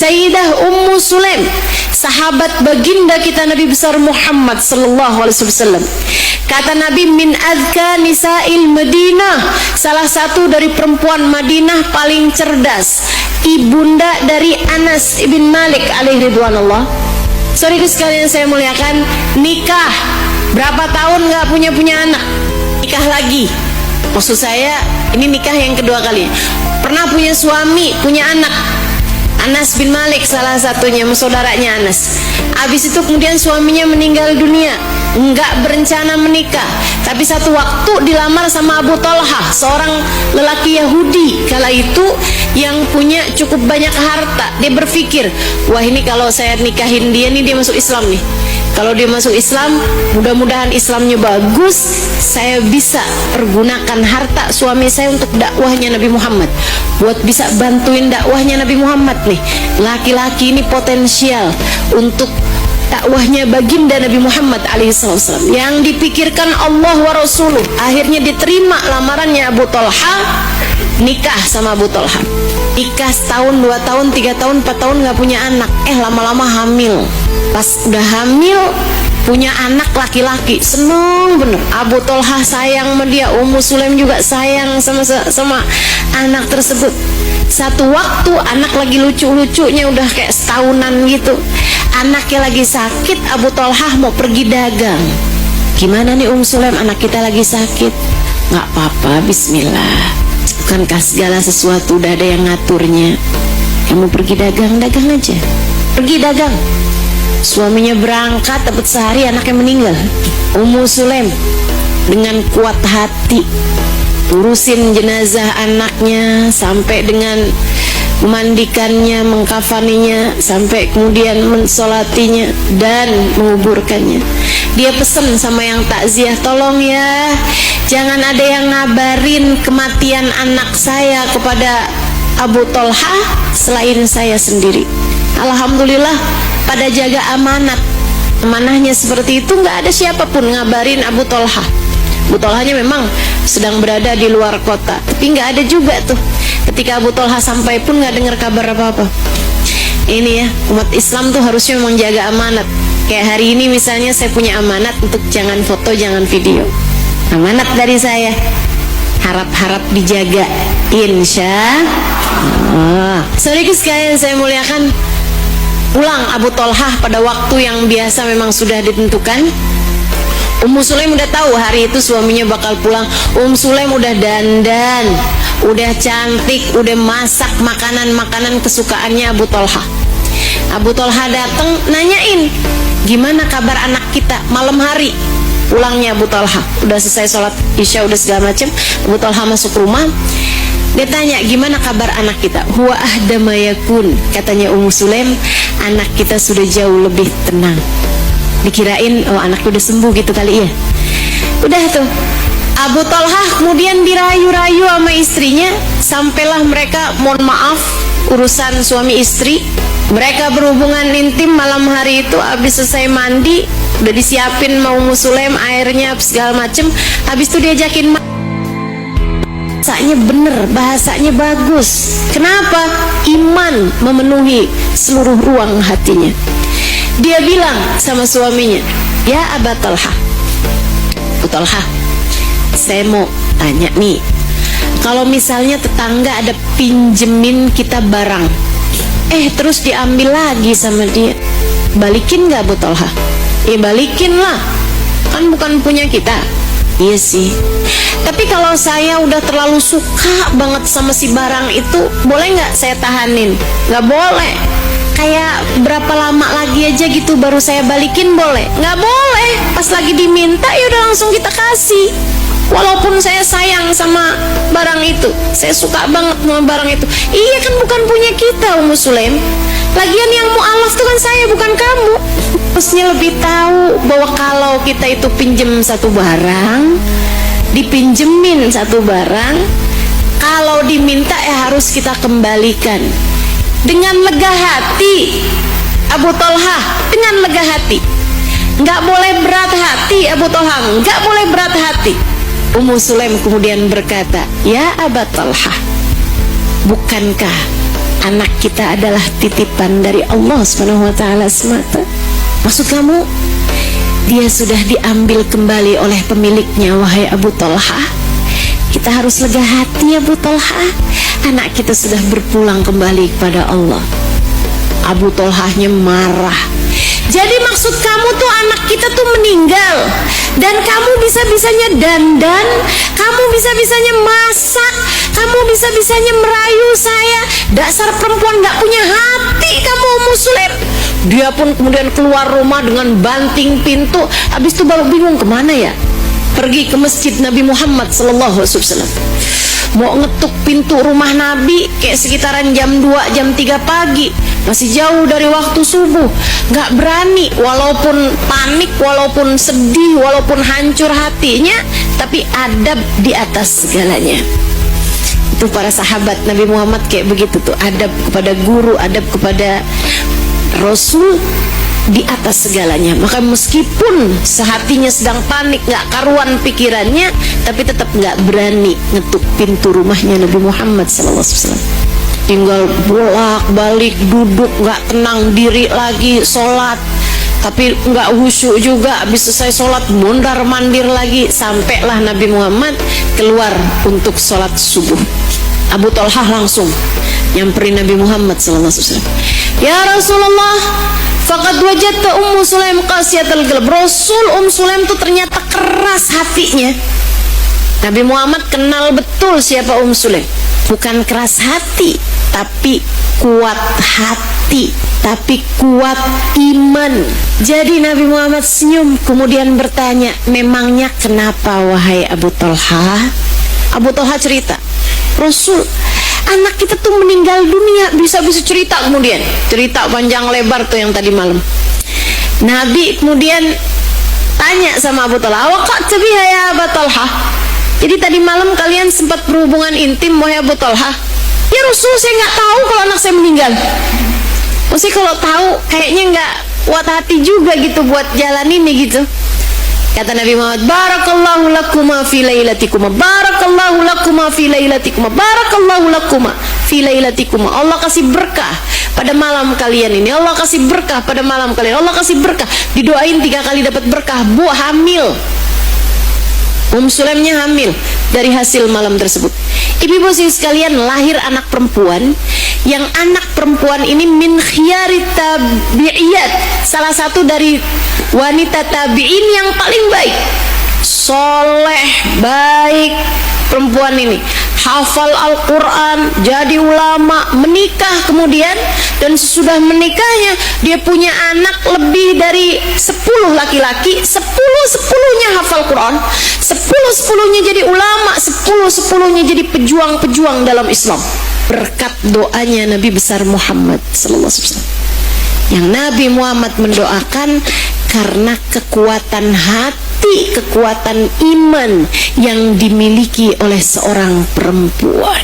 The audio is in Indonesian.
Sayyidah Ummu Sulaim, sahabat baginda kita Nabi besar Muhammad sallallahu alaihi wasallam. Kata Nabi, min azka nisa'il Madinah, salah satu dari perempuan Madinah paling cerdas, ibunda dari Anas ibn Malik alaihi ridwanullah. Saudaraku sekalian saya muliakan, nikah berapa tahun nggak punya anak, nikah lagi. Maksud saya ini nikah yang kedua kali. Pernah punya suami, punya anak. Anas bin Malik salah satunya, saudaranya Anas. Habis itu kemudian suaminya meninggal dunia, enggak berencana menikah. Tapi satu waktu dilamar sama Abu Talha, seorang lelaki Yahudi kala itu yang punya cukup banyak harta. Dia berpikir, wah ini kalau saya nikahin dia nih, dia masuk Islam nih. Kalau dia masuk Islam, mudah-mudahan Islamnya bagus, saya bisa pergunakan harta suami saya untuk dakwahnya Nabi Muhammad, buat bisa bantuin dakwahnya Nabi Muhammad nih. Laki-laki ini potensial untuk dakwahnya baginda Nabi Muhammad alaihissalam. Yang dipikirkan Allah wa Rasuluh. Akhirnya diterima lamarannya Abu Talha, nikah sama Abu Talha. Nikah setahun, 2 tahun, 3 tahun, 4 tahun nggak punya anak. Lama-lama hamil. Pas udah hamil punya anak laki-laki, seneng bener. Abu Talha sayang sama dia, Ummu Sulaim juga sayang sama anak tersebut. Satu waktu anak lagi lucu-lucunya, udah kayak setahunan gitu, anaknya lagi sakit. Abu Talha mau pergi dagang. Gimana nih Ummu Sulaim, anak kita lagi sakit? Nggak apa-apa, bismillah. Bukankah segala sesuatu udah ada yang ngaturnya? Kamu pergi dagang aja. Pergi dagang. Suaminya berangkat, dapat sehari anaknya meninggal. Ummu Sulaim dengan kuat hati urusin jenazah anaknya, sampai dengan memandikannya, mengkafaninya, sampai kemudian mensolatinya dan menguburkannya. Dia pesan sama yang takziah, tolong ya, jangan ada yang ngabarin kematian anak saya kepada Abu Talha selain saya sendiri. Alhamdulillah, pada jaga amanat, amanahnya seperti itu, nggak ada siapapun ngabarin Abu Talha. Abu Talhanya memang sedang berada di luar kota, tapi nggak ada juga tuh. Ketika Abu Talha sampai pun nggak dengar kabar apa-apa. Ini ya, umat Islam tuh harusnya memang jaga amanat. Kayak hari ini misalnya saya punya amanat untuk jangan foto, jangan video. Amanat dari saya, harap-harap dijaga, insya Allah. Saudaraku sekalian saya muliakan, pulang Abu Talha pada waktu yang biasa memang sudah ditentukan. Ummu Sulaim udah tahu hari itu suaminya bakal pulang. Ummu Sulaim udah dandan, udah cantik, udah masak makanan-makanan kesukaannya Abu Talha. Abu Talha datang nanyain, gimana kabar anak kita? Malam hari pulangnya Abu Talha, udah selesai sholat isya, udah segala macam. Abu Talha masuk rumah, dia tanya, gimana kabar anak kita? Huwa ahdama yakun, katanya Ummu Sulaim, anak kita sudah jauh lebih tenang. Dikirain, oh anaknya udah sembuh gitu kali ya. Udah tuh, Abu Talha kemudian dirayu-rayu sama istrinya, sampailah mereka, mohon maaf, urusan suami istri. Mereka berhubungan intim malam hari itu. Habis selesai mandi, udah disiapin mau Ummu Sulaim airnya segala macem. Habis itu diajakin bahasanya bener, bahasanya bagus. Kenapa? Iman memenuhi seluruh ruang hatinya. Dia bilang sama suaminya, ya Abu Talha, Abu Talha, saya mau tanya nih, kalau misalnya tetangga ada pinjemin kita barang, terus diambil lagi sama dia, balikin gak Abu Talha? Balikin lah, kan bukan punya kita. Iya sih, tapi kalau saya udah terlalu suka banget sama si barang itu, boleh gak saya tahanin? Gak boleh. Kayak berapa lama lagi aja gitu baru saya balikin, boleh? Nggak boleh. Pas lagi diminta ya udah langsung kita kasih. Walaupun saya sayang sama barang itu, saya suka banget sama barang itu. Iya kan bukan punya kita Ummu Sulaim. Lagian yang mu'alaf itu kan saya, bukan kamu. Harusnya lebih tahu bahwa kalau kita itu pinjem satu barang, dipinjemin satu barang, kalau diminta harus kita kembalikan. Dengan lega hati Abu Talha, dengan lega hati, nggak boleh berat hati Abu Talha, nggak boleh berat hati. Ummu Sulaim kemudian berkata, ya Abu Talha, bukankah anak kita adalah titipan dari Allah Subhanahu wa taala semata. Maksud kamu dia sudah diambil kembali oleh pemiliknya, wahai Abu Talha? Kita harus lega hati, Abu Talha. Anak kita sudah berpulang kembali kepada Allah. Abu Talhanya marah. Jadi maksud kamu tuh anak kita tuh meninggal, dan kamu bisa-bisanya dandan, kamu bisa-bisanya masak, kamu bisa-bisanya merayu saya. Dasar perempuan gak punya hati kamu, Ummu Sulaim. Dia pun kemudian keluar rumah dengan banting pintu. Habis itu baru bingung kemana ya. Pergi ke masjid Nabi Muhammad SAW. Mau ngetuk pintu rumah Nabi kayak sekitaran jam 2, jam 3 pagi. Masih jauh dari waktu subuh. Gak berani, walaupun panik, walaupun sedih, walaupun hancur hatinya, tapi adab di atas segalanya. Itu para sahabat Nabi Muhammad kayak begitu tuh. Adab kepada guru, adab kepada Rasul di atas segalanya. Maka meskipun sehatinya sedang panik, gak karuan pikirannya, tapi tetap gak berani ngetuk pintu rumahnya Nabi Muhammad SAW. Tinggal bolak-balik duduk, gak tenang diri lagi, sholat tapi gak khusyuk juga. Habis selesai sholat mondar-mandir lagi, sampailah Nabi Muhammad keluar untuk sholat subuh. Abu Talha langsung nyamperin Nabi Muhammad SAW. Ya Rasulullah, faqad wajadta Ummu Sulaim qasiyatal qalb. Rasul, Sulaim tuh ternyata keras hatinya. Nabi Muhammad kenal betul siapa Sulaim. Bukan keras hati, tapi kuat hati, tapi kuat iman. Jadi Nabi Muhammad senyum, kemudian bertanya, memangnya kenapa wahai Abu Talha? Abu Talha cerita, Rasul, anak kita tuh meninggal dunia. Bisa-bisa cerita, kemudian cerita panjang lebar tuh yang tadi malam. Nabi kemudian tanya sama Abu Talha, awaqat biha ya Abu Talha? Jadi tadi malam kalian sempat berhubungan intim wahai Abu Talha? Ya Rasul, saya nggak tahu kalau anak saya meninggal. Maksudnya kalau tahu kayaknya nggak kuat hati juga gitu buat jalan ini gitu. Kata Nabi Muhammad, barakallahu lakuma fi lailatikuma, barakallahu lakuma fi lailatikuma, barakallahu lakuma fi lailatikuma. Allah kasih berkah pada malam kalian ini. Allah kasih berkah pada malam kalian. Allah kasih berkah. Didoain 3 kali dapat berkah. Bu hamil. Sulaimnya hamil dari hasil malam tersebut. Ibu-ibu sekalian, lahir anak perempuan, yang anak perempuan ini min khiyarit tabi'iyat, salah satu dari wanita tabi'in yang paling baik, soleh, baik. Perempuan ini hafal Al-Quran, jadi ulama, menikah kemudian, dan sesudah menikahnya dia punya anak lebih dari 10 laki-laki, 10-10-nya hafal Quran, 10-10-nya jadi ulama, 10-10-nya jadi pejuang-pejuang dalam Islam, berkat doanya Nabi besar Muhammad SAW. Yang Nabi Muhammad mendoakan karena kekuatan hati, kekuatan iman yang dimiliki oleh seorang perempuan.